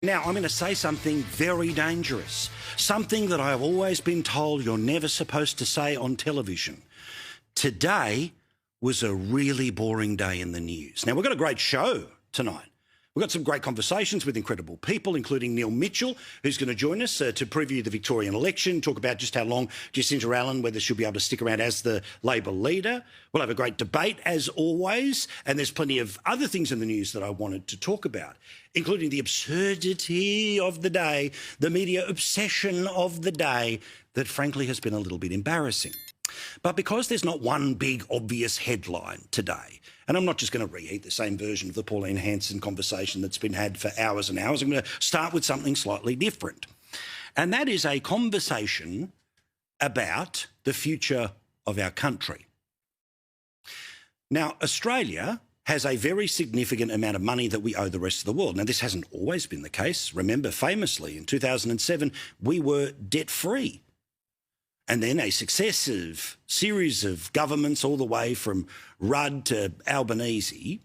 Now, I'm going to say something very dangerous, something that I've always been told you're never supposed to say on television. Today was a really boring day in the news. Now, we've got a great show tonight. We've got some great conversations with incredible people, including Neil Mitchell, who's going to join us to preview the Victorian election, talk about just how long Jacinta Allen, whether she'll be able to stick around as the Labor leader. We'll have a great debate, as always, and there's plenty of other things in the news that I wanted to talk about, including the absurdity of the day, the media obsession of the day that, frankly, has been a little bit embarrassing. But because there's not one big obvious headline today, and I'm not just going to reheat the same version of the Pauline Hanson conversation that's been had for hours and hours, I'm going to start with something slightly different. And that is a conversation about the future of our country. Now, Australia has a very significant amount of money that we owe the rest of the world. Now, this hasn't always been the case. Remember, famously, in 2007, we were debt-free. And then a successive series of governments all the way from Rudd to Albanese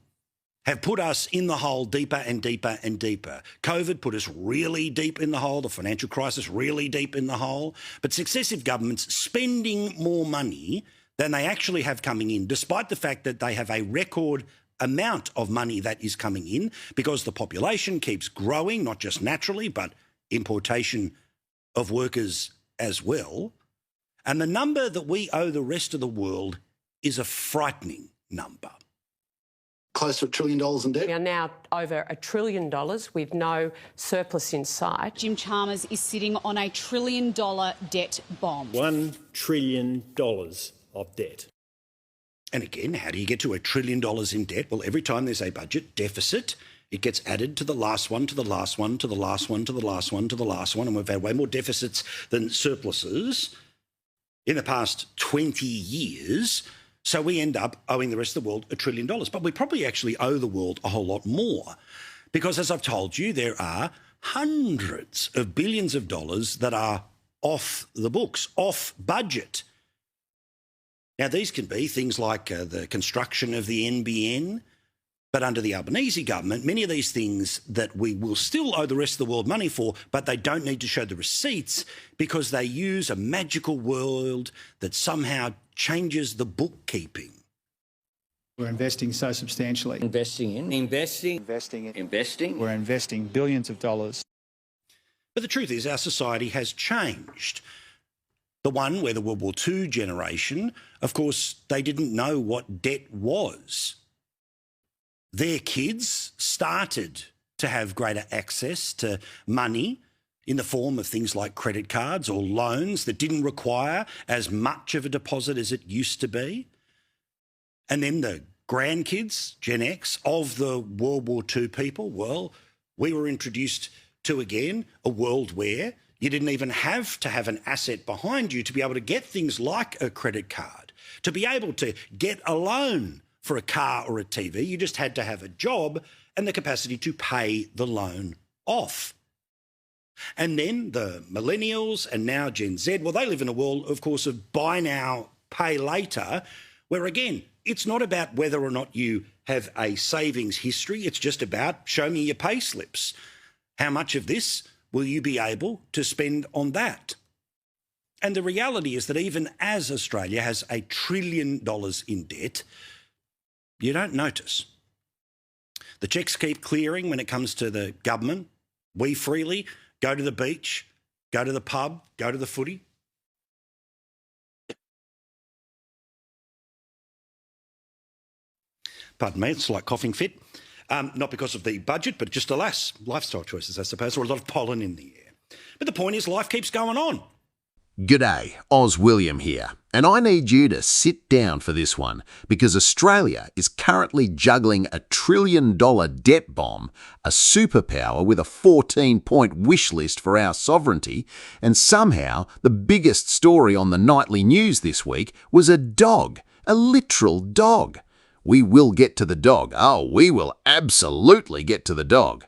have put us in the hole deeper and deeper and deeper. COVID put us really deep in the hole, the financial crisis really deep in the hole. But successive governments spending more money than they actually have coming in, despite the fact that they have a record amount of money that is coming in because the population keeps growing, not just naturally, but importation of workers as well. And the number that we owe the rest of the world is a frightening number. Close to $1 trillion in debt. We are now over $1 trillion with no surplus in sight. Jim Chalmers is sitting on $1 trillion debt bomb. $1 trillion of debt. And again, how do you get to $1 trillion in debt? Well, every time there's a budget deficit, it gets added to the last one, to the last one, to the last one, to the last one, to the last one. And we've had way more deficits than surpluses in the past 20 years, so we end up owing the rest of the world $1 trillion. But we probably actually owe the world a whole lot more because, as I've told you, there are hundreds of billions of dollars that are off the books, off budget. Now, these can be things like the construction of the NBN, but under the Albanese government, many of these things that we will still owe the rest of the world money for, but they don't need to show the receipts because they use a magical word that somehow changes the bookkeeping. We're investing so substantially. Investing. We're investing billions of dollars. But the truth is our society has changed. The one where the World War II generation, of course, they didn't know what debt was. Their kids started to have greater access to money in the form of things like credit cards or loans that didn't require as much of a deposit as it used to be. And then the grandkids, Gen X, of the World War II people, well, we were introduced to, again, a world where you didn't even have to have an asset behind you to be able to get things like a credit card, to be able to get a loan for a car or a TV. You just had to have a job and the capacity to pay the loan off. And then the millennials and now Gen Z, well, they live in a world, of course, of buy now, pay later, where, again, it's not about whether or not you have a savings history. It's just about show me your pay slips. How much of this will you be able to spend on that? And the reality is that even as Australia has $1 trillion in debt, you don't notice. The checks keep clearing when it comes to the government. We freely go to the beach, go to the pub, go to the footy. Pardon me, it's like coughing fit. Not because of the budget, but just, alas, lifestyle choices, I suppose, or a lot of pollen in the air. But the point is life keeps going on. G'day, Oz William here, and I need you to sit down for this one because Australia is currently juggling $1 trillion debt bomb, a superpower with a 14-point wish list for our sovereignty, and somehow the biggest story on the nightly news this week was a dog, a literal dog. We will get to the dog. Oh, we will absolutely get to the dog.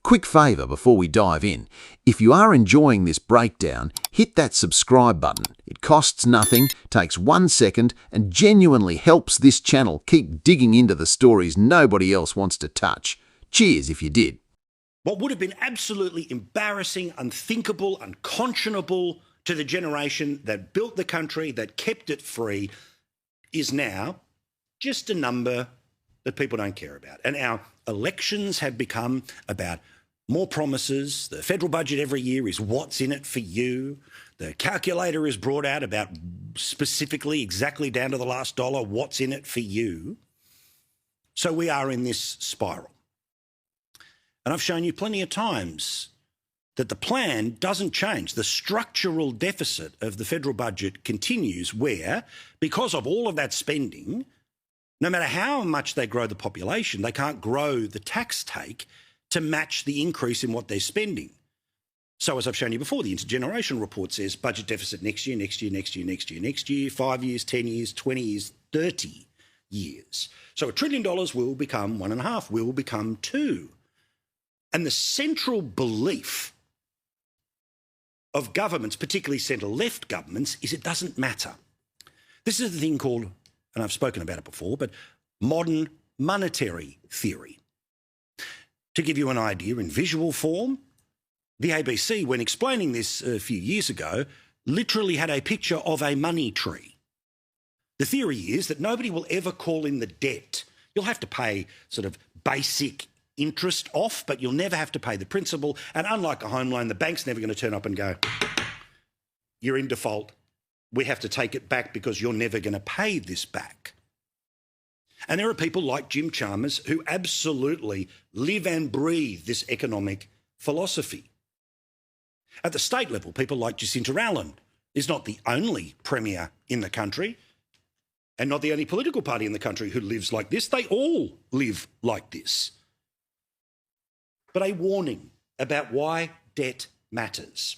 Quick favour before we dive in. If you are enjoying this breakdown, hit that subscribe button. It costs nothing, takes 1 second, and genuinely helps this channel keep digging into the stories nobody else wants to touch. Cheers if you did. What would have been absolutely embarrassing, unthinkable, unconscionable to the generation that built the country, that kept it free, is now just a number that people don't care about. And our elections have become about more promises. The federal budget every year is what's in it for you. The calculator is brought out about specifically, exactly down to the last dollar, what's in it for you. So we are in this spiral. And I've shown you plenty of times that the plan doesn't change. The structural deficit of the federal budget continues where, because of all of that spending, no matter how much they grow the population, they can't grow the tax take to match the increase in what they're spending. So as I've shown you before, the intergenerational report says budget deficit next year, next year, next year, next year, next year, 5 years, 10 years, 20 years, 30 years. So $1 trillion will become 1.5, will become 2. And the central belief of governments, particularly centre-left governments, is it doesn't matter. This is the thing called, and I've spoken about it before, but modern monetary theory. To give you an idea in visual form, the ABC, when explaining this a few years ago, literally had a picture of a money tree. The theory is that nobody will ever call in the debt. You'll have to pay sort of basic interest off, but you'll never have to pay the principal. And unlike a home loan, the bank's never going to turn up and go, you're in default. We have to take it back because you're never going to pay this back. And there are people like Jim Chalmers who absolutely live and breathe this economic philosophy. At the state level, people like Jacinta Allen is not the only premier in the country and not the only political party in the country who lives like this. They all live like this. But a warning about why debt matters.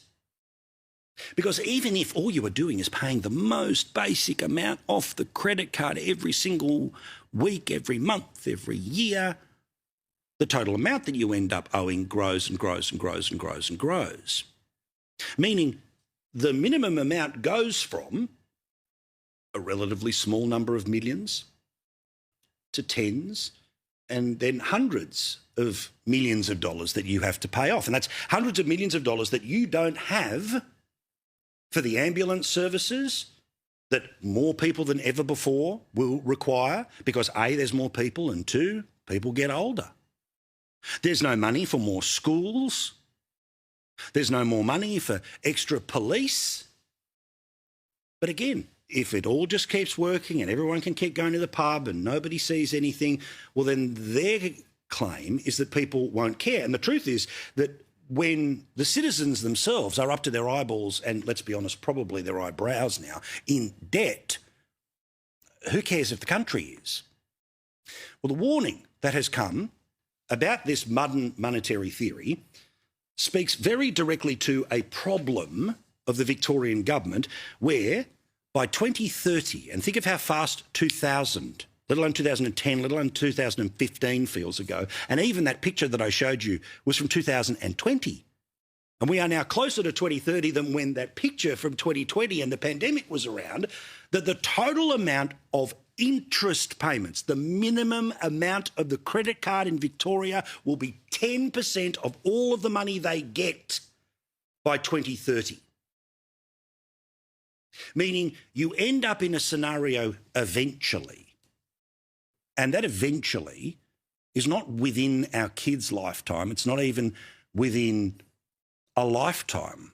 Because even if all you are doing is paying the most basic amount off the credit card every single week, every month, every year, the total amount that you end up owing grows and grows and grows and grows and grows. Meaning the minimum amount goes from a relatively small number of millions to tens and then hundreds of millions of dollars that you have to pay off. And that's hundreds of millions of dollars that you don't have for the ambulance services that more people than ever before will require because A, there's more people, and 2, people get older. There's no money for more schools. There's no more money for extra police. But again, if it all just keeps working and everyone can keep going to the pub and nobody sees anything, well, then their claim is that people won't care. And the truth is that when the citizens themselves are up to their eyeballs and, let's be honest, probably their eyebrows now, in debt, who cares if the country is? Well, the warning that has come about this modern monetary theory speaks very directly to a problem of the Victorian government where by 2030, and think of how fast 2000, let alone 2010, let alone 2015 feels ago, and even that picture that I showed you was from 2020. And we are now closer to 2030 than when that picture from 2020 and the pandemic was around, that the total amount of interest payments, the minimum amount of the credit card in Victoria will be 10% of all of the money they get by 2030. Meaning you end up in a scenario eventually, and that eventually is not within our kids' lifetime. It's not even within a lifetime.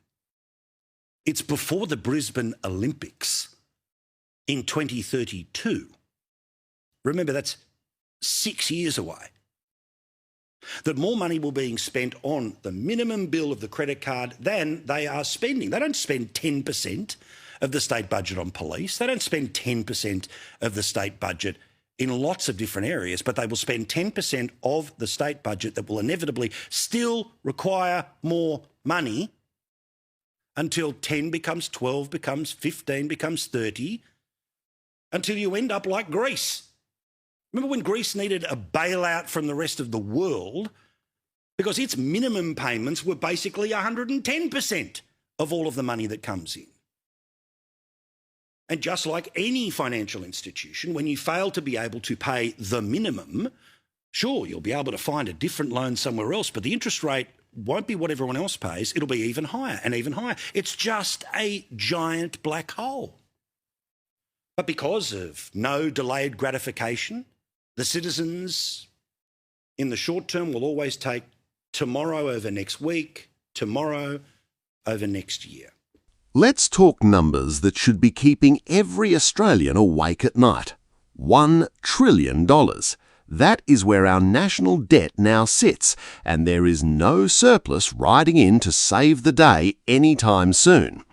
It's before the Brisbane Olympics in 2032. Remember, that's 6 years away. That more money will be spent on the minimum bill of the credit card than they are spending. They don't spend 10% of the state budget on police. They don't spend 10% of the state budget in lots of different areas, but they will spend 10% of the state budget that will inevitably still require more money until 10 becomes 12, becomes 15, becomes 30, until you end up like Greece. Remember when Greece needed a bailout from the rest of the world because its minimum payments were basically 110% of all of the money that comes in. And just like any financial institution, when you fail to be able to pay the minimum, Sure, you'll be able to find a different loan somewhere else, but the interest rate won't be what everyone else pays. It'll be even higher and even higher. It's just a giant black hole. But because of no delayed gratification, the citizens in the short term will always take tomorrow over next week, tomorrow over next year. Let's talk numbers that should be keeping every Australian awake at night. $1 trillion. That is where our national debt now sits, and there is no surplus riding in to save the day anytime soon.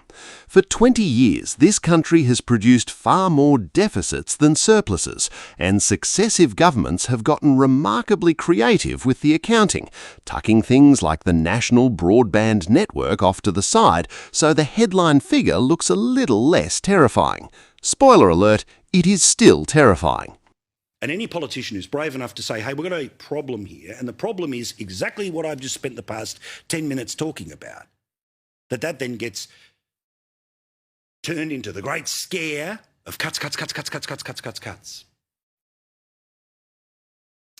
For 20 years, this country has produced far more deficits than surpluses, and successive governments have gotten remarkably creative with the accounting, tucking things like the National Broadband Network off to the side so the headline figure looks a little less terrifying. Spoiler alert, it is still terrifying. And any politician who's brave enough to say, hey, we've got a problem here, and the problem is exactly what I've just spent the past 10 minutes talking about, that then gets turned into the great scare of cuts.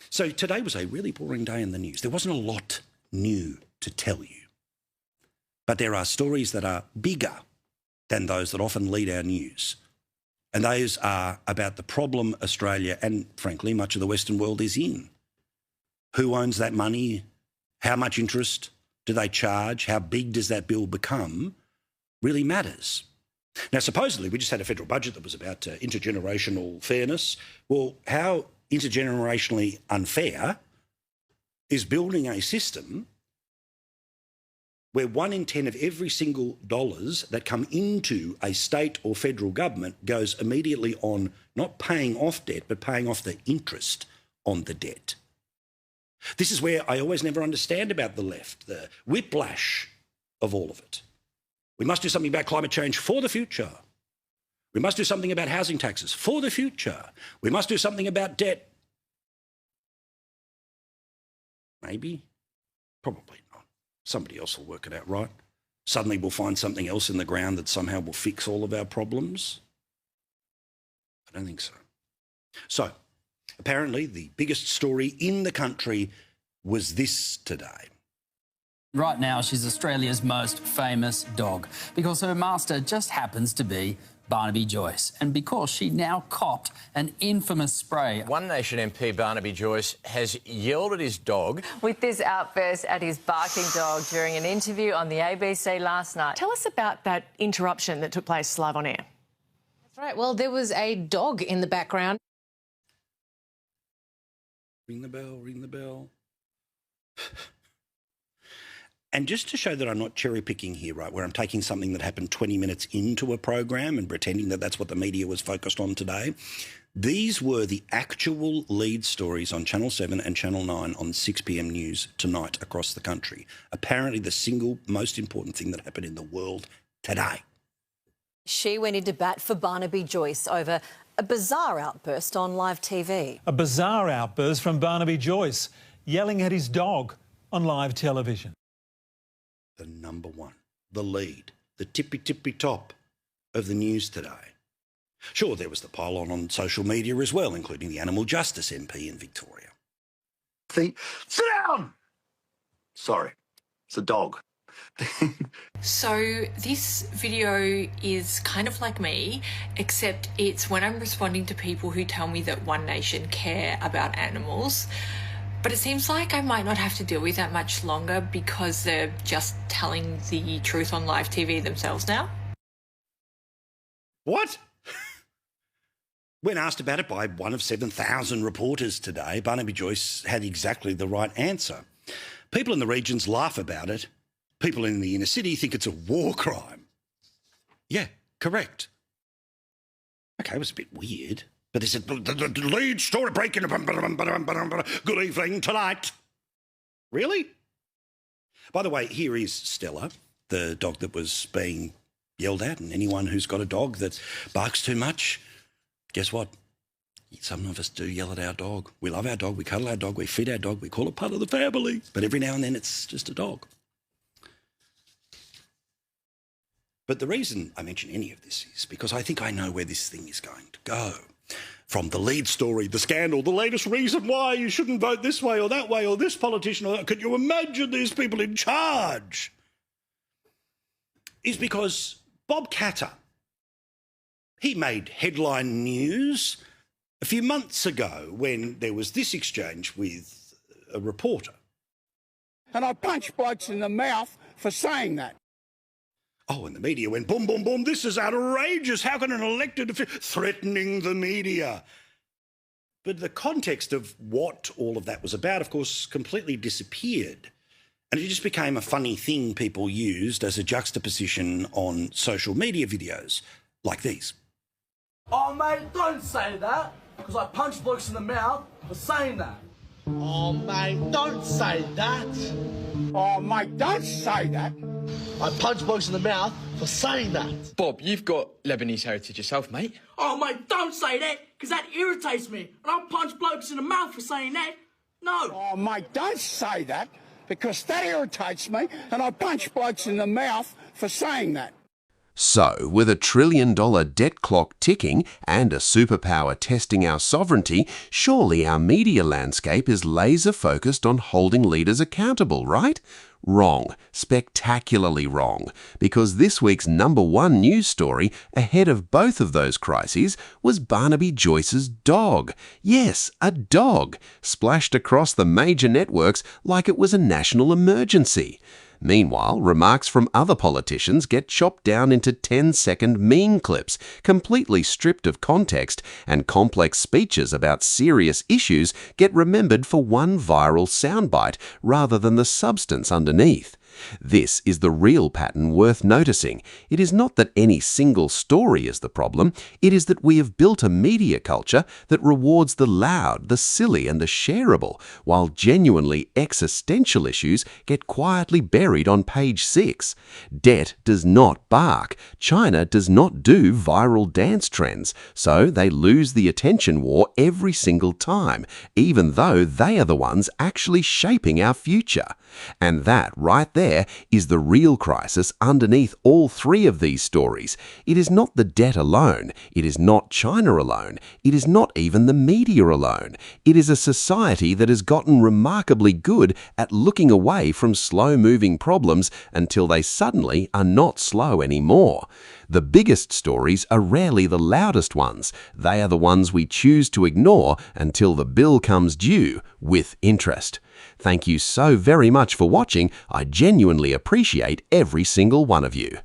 So today was a really boring day in the news. There wasn't a lot new to tell you. But there are stories that are bigger than those that often lead our news. And those are about the problem Australia and, frankly, much of the Western world is in. Who owns that money? How much interest do they charge? How big does that bill become? Really matters. Now, supposedly, we just had a federal budget that was about intergenerational fairness. Well, how intergenerationally unfair is building a system where 1 in 10 of every single dollars that come into a state or federal government goes immediately on not paying off debt, but paying off the interest on the debt. This is where I always never understand about the left, the whiplash of all of it. We must do something about climate change for the future. We must do something about housing taxes for the future. We must do something about debt. Maybe, probably not. Somebody else will work it out, right? Suddenly we'll find something else in the ground that somehow will fix all of our problems. I don't think so. So, apparently the biggest story in the country was this today. Right now, she's Australia's most famous dog because her master just happens to be Barnaby Joyce, and because she now copped an infamous spray. One Nation MP Barnaby Joyce has yelled at his dog. With this outburst at his barking dog during an interview on the ABC last night. Tell us about that interruption that took place live on air. That's right. Well, there was a dog in the background. Ring the bell, ring the bell. And just to show that I'm not cherry-picking here, right, where I'm taking something that happened 20 minutes into a program and pretending that that's what the media was focused on today, these were the actual lead stories on Channel 7 and Channel 9 on 6 p.m. news tonight across the country. Apparently the single most important thing that happened in the world today. She went into bat for Barnaby Joyce over a bizarre outburst on live TV. A bizarre outburst from Barnaby Joyce, yelling at his dog on live television. The number one, the lead, the tippy top of the news today. Sure, there was the pile on social media as well, including the Animal Justice MP in Victoria. Sit down! Sorry, it's a dog. So this video is kind of like me, except it's when I'm responding to people who tell me that One Nation care about animals. But it seems like I might not have to deal with that much longer because they're just telling the truth on live TV themselves now. What? When asked about it by one of 7,000 reporters today, Barnaby Joyce had exactly the right answer. People in the regions laugh about it. People in the inner city think it's a war crime. Yeah, correct. Okay, it was a bit weird. But they said, the lead story breaking, good evening tonight. Really? By the way, here is Stella, the dog that was being yelled at, and anyone who's got a dog that barks too much, guess what? Some of us do yell at our dog. We love our dog, we cuddle our dog, we feed our dog, we call it part of the family. But every now and then it's just a dog. But the reason I mention any of this is because I think I know where this thing is going to go. From the lead story, the scandal, the latest reason why you shouldn't vote this way or that way, or this politician or that. Could you imagine these people in charge? Is because Bob Katter, he made headline news a few months ago when there was this exchange with a reporter. And I punched blokes in the mouth for saying that. Oh, and the media went, boom, boom, boom, this is outrageous. How can an elected official... threatening the media. But the context of what all of that was about, of course, completely disappeared. And it just became a funny thing people used as a juxtaposition on social media videos like these. Oh, mate, don't say that, because I punched blokes in the mouth for saying that. Oh, mate, don't say that. Oh, mate, don't say that. I punched blokes in the mouth for saying that. Bob, you've got Lebanese heritage yourself, mate. Oh, mate, don't say that, because that irritates me. And I punch blokes in the mouth for saying that. No. Oh, mate, don't say that, because that irritates me, and I punch blokes in the mouth for saying that. So, with $1 trillion debt clock ticking and a superpower testing our sovereignty, surely our media landscape is laser-focused on holding leaders accountable, right? Wrong. Spectacularly wrong. Because this week's #1 news story, ahead of both of those crises, was Barnaby Joyce's dog. Yes, a dog, splashed across the major networks like it was a national emergency. Meanwhile, remarks from other politicians get chopped down into 10-second meme clips, completely stripped of context, and complex speeches about serious issues get remembered for one viral soundbite rather than the substance underneath. This is the real pattern worth noticing. It is not that any single story is the problem, it is that we have built a media culture that rewards the loud, the silly, and the shareable, while genuinely existential issues get quietly buried on page 6. Debt does not bark. China does not do viral dance trends, so they lose the attention war every single time, even though they are the ones actually shaping our future. And that, right there, is the real crisis underneath all three of these stories. It is not the debt alone. It is not China alone. It is not even the media alone. It is a society that has gotten remarkably good at looking away from slow-moving problems until they suddenly are not slow anymore. The biggest stories are rarely the loudest ones. They are the ones we choose to ignore until the bill comes due, with interest. Thank you so very much for watching. I genuinely appreciate every single one of you.